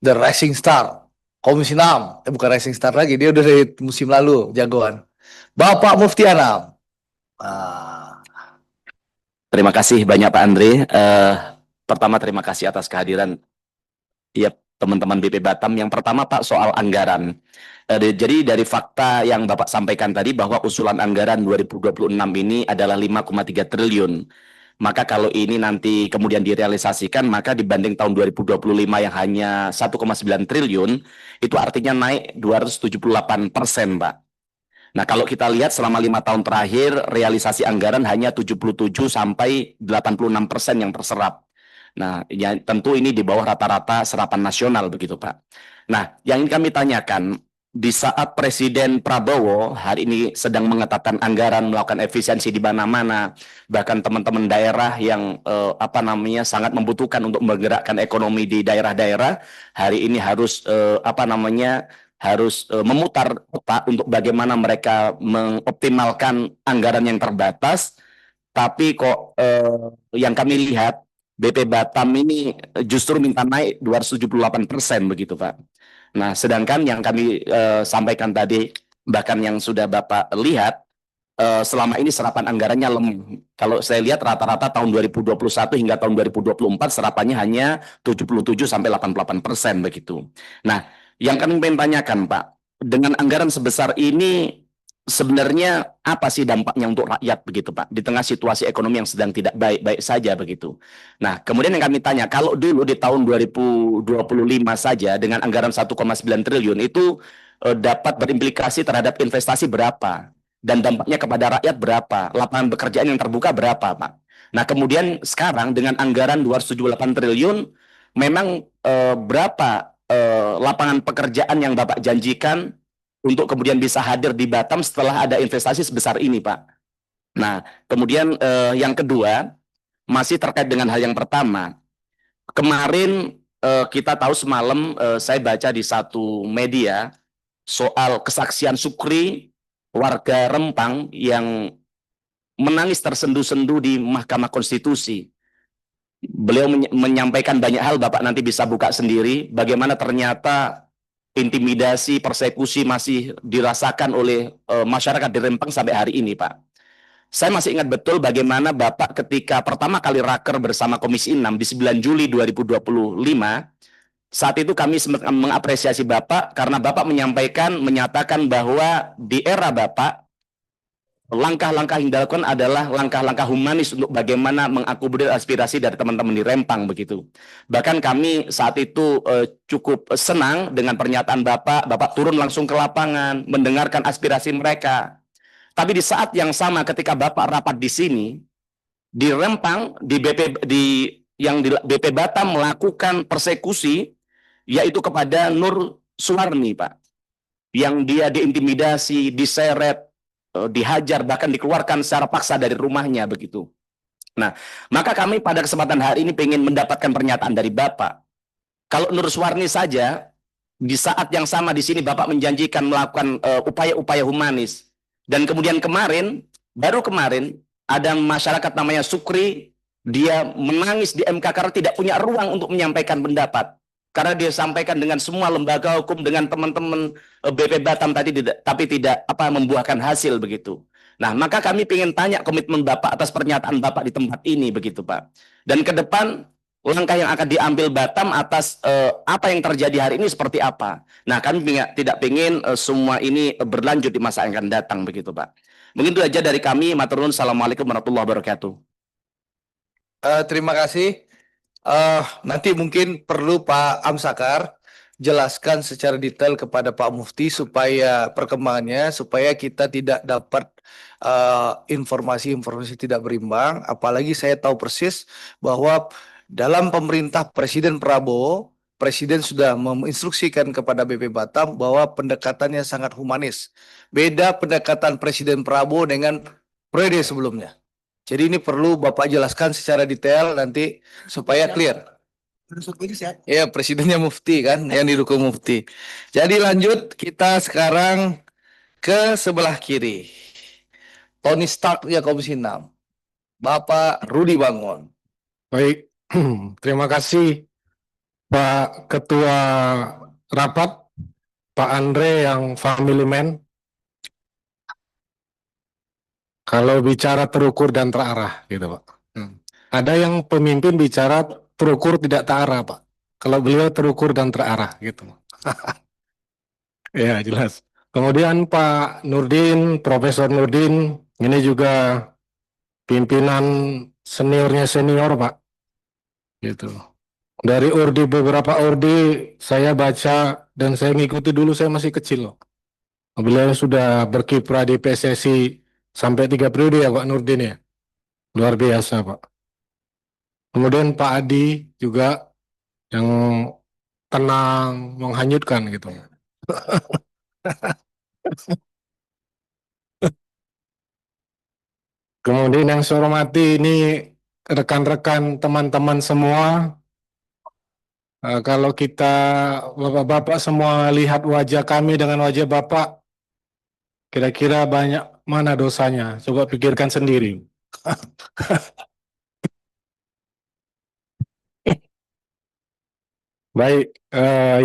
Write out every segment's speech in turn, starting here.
The Rising Star. Komisi 6. Bukan Rising Star lagi, dia udah dari musim lalu, jagoan. Bapak Mufti Anam. Ah, Terima kasih banyak Pak Andre. Pertama terima kasih atas kehadiran ya teman-teman BP Batam. Yang pertama Pak soal anggaran. Jadi dari fakta yang Bapak sampaikan tadi bahwa usulan anggaran 2026 ini adalah 5,3 triliun. Maka kalau ini nanti kemudian direalisasikan, maka dibanding tahun 2025 yang hanya 1,9 triliun, itu artinya naik 278%, Pak. Nah, kalau kita lihat selama 5 tahun terakhir, realisasi anggaran hanya 77 sampai 86% yang terserap. Nah, ya, tentu ini di bawah rata-rata serapan nasional begitu, Pak. Nah, yang ingin kami tanyakan, di saat Presiden Prabowo hari ini sedang mengetapkan anggaran, melakukan efisiensi di mana-mana, bahkan teman-teman daerah yang sangat membutuhkan untuk menggerakkan ekonomi di daerah-daerah, hari ini harus memutar otak untuk bagaimana mereka mengoptimalkan anggaran yang terbatas, tapi kok yang kami lihat BP Batam ini justru minta naik 278% begitu Pak. Nah, sedangkan yang kami sampaikan tadi, bahkan yang sudah Bapak lihat, selama ini serapan anggarannya lemah. Kalau saya lihat rata-rata tahun 2021 hingga tahun 2024 serapannya hanya 77 sampai 88% begitu. Nah, yang kami ingin tanyakan Pak, dengan anggaran sebesar ini sebenarnya apa sih dampaknya untuk rakyat begitu Pak, di tengah situasi ekonomi yang sedang tidak baik-baik saja begitu. Nah, kemudian yang kami tanya, kalau dulu di tahun 2025 saja dengan anggaran 1,9 triliun itu dapat berimplikasi terhadap investasi berapa? Dan dampaknya kepada rakyat berapa? Lapangan pekerjaan yang terbuka berapa, Pak? Nah, kemudian sekarang dengan anggaran 278 triliun, memang berapa lapangan pekerjaan yang Bapak janjikan untuk kemudian bisa hadir di Batam setelah ada investasi sebesar ini, Pak? Nah, kemudian yang kedua, masih terkait dengan hal yang pertama. Kemarin kita tahu semalam saya baca di satu media soal kesaksian Sukri, warga Rempang yang menangis tersendu-sendu di Mahkamah Konstitusi. Beliau menyampaikan banyak hal, Bapak nanti bisa buka sendiri, bagaimana ternyata intimidasi, persekusi masih dirasakan oleh masyarakat di Rempang sampai hari ini, Pak. Saya masih ingat betul bagaimana Bapak ketika pertama kali raker bersama Komisi 6 di 9 Juli 2025, saat itu kami mengapresiasi Bapak karena Bapak menyatakan bahwa di era Bapak, langkah-langkah yang dilakukan adalah langkah-langkah humanis untuk bagaimana mengakomodir aspirasi dari teman-teman di Rempang begitu. Bahkan kami saat itu cukup senang dengan pernyataan Bapak. Bapak turun langsung ke lapangan, mendengarkan aspirasi mereka. Tapi di saat yang sama ketika Bapak rapat di sini, di Rempang, di BP Batam melakukan persekusi, yaitu kepada Nur Suwarni, Pak, yang dia diintimidasi, diseret, dihajar, bahkan dikeluarkan secara paksa dari rumahnya begitu. Nah, maka kami pada kesempatan hari ini ingin mendapatkan pernyataan dari Bapak. Kalau Nur Suwarni saja, di saat yang sama di sini Bapak menjanjikan melakukan upaya-upaya humanis. Dan kemudian baru kemarin, ada masyarakat namanya Sukri, dia menangis di MK karena tidak punya ruang untuk menyampaikan pendapat. Karena dia sampaikan dengan semua lembaga hukum, dengan teman-teman BP Batam tadi, tapi tidak membuahkan hasil begitu. Nah, maka kami ingin tanya komitmen Bapak atas pernyataan Bapak di tempat ini begitu, Pak. Dan ke depan langkah yang akan diambil Batam atas apa yang terjadi hari ini seperti apa. Nah, kami tidak ingin semua ini berlanjut di masa yang akan datang begitu, Pak. Mungkin itu aja dari kami. Matur nuwun. Assalamualaikum warahmatullahi wabarakatuh. terima kasih. Nanti mungkin perlu Pak Amsakar jelaskan secara detail kepada Pak Mufti supaya perkembangannya, supaya kita tidak dapat informasi-informasi tidak berimbang. Apalagi saya tahu persis bahwa dalam pemerintah Presiden Prabowo, Presiden sudah menginstruksikan kepada BP Batam bahwa pendekatannya sangat humanis. Beda pendekatan Presiden Prabowo dengan periode sebelumnya. Jadi ini perlu Bapak jelaskan secara detail nanti supaya clear. Ya, presidennya Mufti kan, yang didukung Mufti. Jadi lanjut, kita sekarang ke sebelah kiri. Tony Stark ya Komisi 6. Bapak Rudi Bangun. Baik, terima kasih Pak Ketua Rapat, Pak Andre yang family man, kalau bicara terukur dan terarah gitu Pak. Ada yang pemimpin bicara terukur tidak terarah Pak. Kalau beliau terukur dan terarah gitu. Ya jelas. Kemudian Pak Nurdin, Profesor Nurdin, ini juga pimpinan seniornya senior Pak. Gitu. Dari ordi beberapa ordi saya baca dan saya ngikuti dulu saya masih kecil loh. Beliau sudah berkiprah di PSSI sampai 3 periode ya Pak Nurdin ya. Luar biasa Pak. Kemudian Pak Adi juga yang tenang, menghanyutkan gitu. Kemudian yang saya hormati ini rekan-rekan teman-teman semua. Kalau kita bapak-bapak semua lihat wajah kami dengan wajah bapak, kira-kira banyak mana dosanya? Coba pikirkan sendiri. Baik,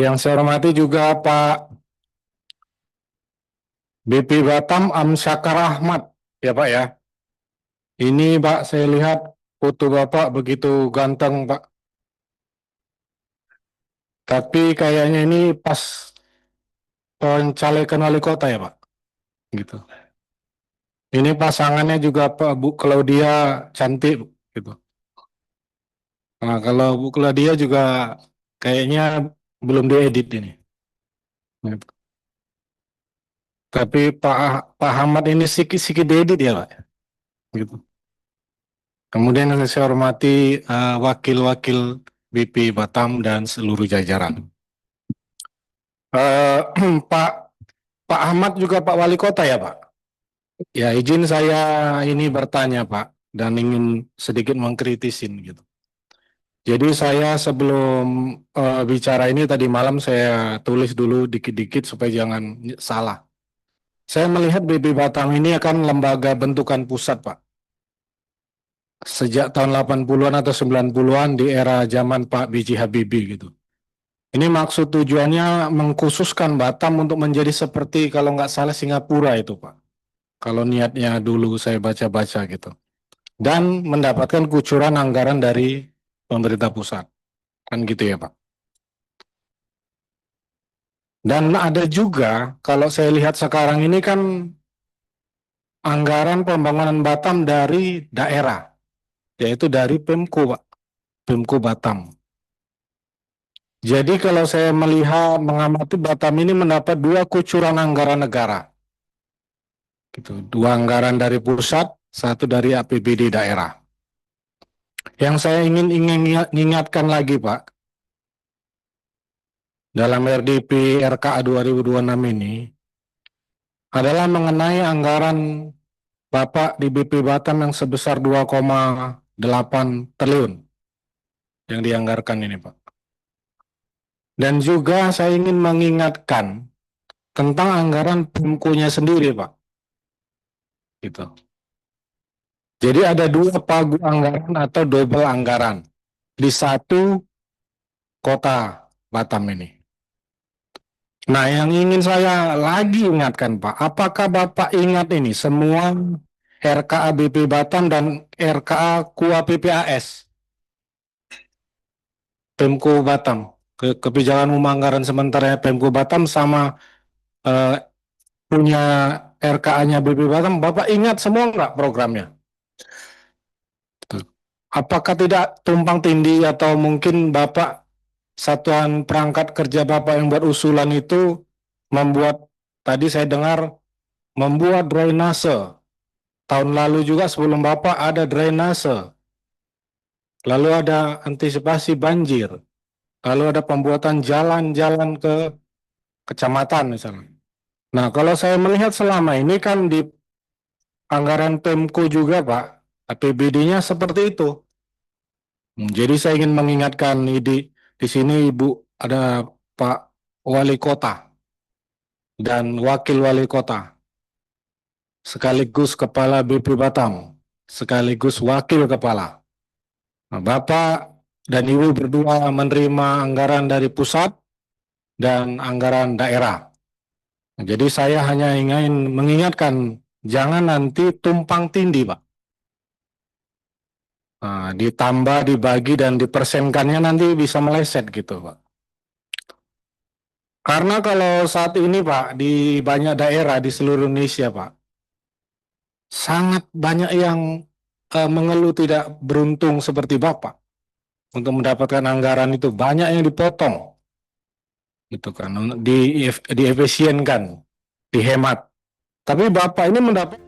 yang saya hormati juga Pak BP Batam Amsyakar Ahmad, ya Pak ya. Ini Pak, saya lihat foto Bapak begitu ganteng Pak. Tapi kayaknya ini pas pencalekan wali kota ya Pak. Gitu. Ini pasangannya juga Pak Bu Claudia cantik gitu. Nah, kalau Bu Claudia juga kayaknya belum diedit ini. Gitu. Tapi Pak Ahmad ini sikit-sikit diedit ya Pak. Gitu. Kemudian yang saya hormati wakil-wakil BP Batam dan seluruh jajaran. Eh, Pak Pak Ahmad juga Pak Wali Kota ya Pak. Ya izin saya ini bertanya Pak dan ingin sedikit mengkritisin gitu. Jadi saya sebelum bicara ini tadi malam saya tulis dulu dikit-dikit supaya jangan salah. Saya melihat BP Batam ini akan lembaga bentukan pusat Pak. Sejak tahun 80-an atau 90-an di era zaman Pak B.J. Habibie gitu. Ini maksud tujuannya mengkhususkan Batam untuk menjadi seperti kalau nggak salah Singapura itu Pak. Kalau niatnya dulu saya baca-baca gitu. Dan mendapatkan kucuran anggaran dari pemerintah pusat. Kan gitu ya Pak. Dan ada juga kalau saya lihat sekarang ini kan anggaran pembangunan Batam dari daerah. Yaitu dari Pemko Pak. Pemko Batam. Jadi kalau saya melihat mengamati Batam ini mendapat 2 kucuran anggaran negara. Gitu. 2 anggaran dari pusat, 1 dari APBD daerah. Yang saya ingin ingatkan lagi Pak, dalam RDP RKA 2026 ini adalah mengenai anggaran Bapak di BP Batam yang sebesar 2,8 triliun yang dianggarkan ini Pak. Dan juga saya ingin mengingatkan tentang anggaran Pemko-nya sendiri Pak. Gitu. Jadi ada 2 pagu anggaran atau double anggaran di 1 kota Batam ini. Nah, yang ingin saya lagi ingatkan Pak, apakah Bapak ingat ini semua RKA BP Batam dan RKA KUA PPAS Pemko Batam, kebijakan umum anggaran sementara Pemko Batam sama punya RKA-nya BP Batam, Bapak ingat semua nggak programnya? Apakah tidak tumpang tindih atau mungkin Bapak satuan perangkat kerja Bapak yang buat usulan itu membuat, tadi saya dengar, membuat drainase. Tahun lalu juga sebelum Bapak ada drainase. Lalu ada antisipasi banjir. Lalu ada pembuatan jalan-jalan ke kecamatan misalnya. Nah, kalau saya melihat selama ini kan di anggaran Pemko juga Pak, APBD-nya seperti itu. Jadi saya ingin mengingatkan di sini Ibu ada Pak Wali Kota dan Wakil Wali Kota, sekaligus Kepala BP Batam, sekaligus Wakil Kepala. Nah, Bapak dan Ibu berdua menerima anggaran dari pusat dan anggaran daerah. Jadi saya hanya ingin mengingatkan, jangan nanti tumpang tindih, Pak. Nah, ditambah, dibagi, dan dipersenkannya nanti bisa meleset gitu, Pak. Karena kalau saat ini, Pak, di banyak daerah di seluruh Indonesia, Pak, sangat banyak yang mengeluh tidak beruntung seperti Bapak untuk mendapatkan anggaran itu. Banyak yang dipotong, gitu kan, diefisienkan, dihemat. Tapi Bapak ini mendapat